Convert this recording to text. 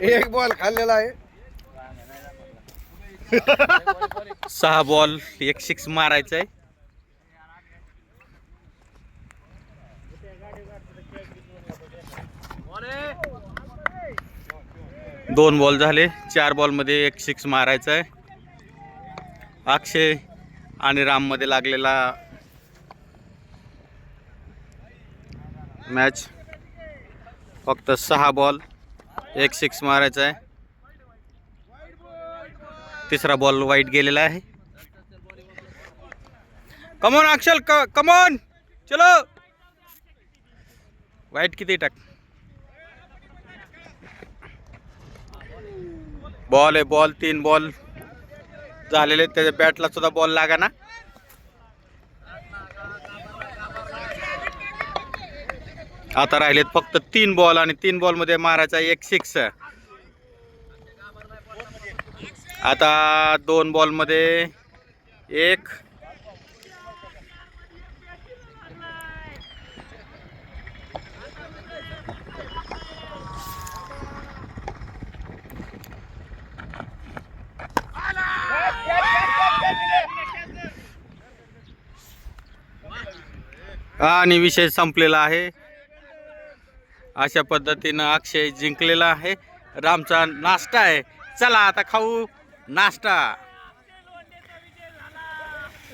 एक बॉल खाल्लेला आहे. 6 बॉल 1 6 मारायचा आहे. दोन बॉल झाले. 4 बॉल मध्ये 1 6 मारायचा आहे. अक्षय आणि राम मध्ये लागलेला मॅच. फक्त 6 बॉल 1 6 मारायचा आहे. तिसरा बॉल वाईट गेलेला आहे. कमॉन अक्षल, कमॉन चलो. वाईट किती टाक. बॉल आहे, बॉल 3 बॉल झालेले. त्याच्या बॅटला सुद्धा बॉल लागा ना. आता राहिलेत फक्त 3 बॉल आणि 3 बॉल मध्ये मारायचा 1 6. आता 2 बॉल मध्ये 1. आणि विषय संपलेला आहे. अशा पद्धतीनं अक्षय जिंकलेला आहे. रामचा नाश्ता आहे. चला आता खाऊ नाश्ता.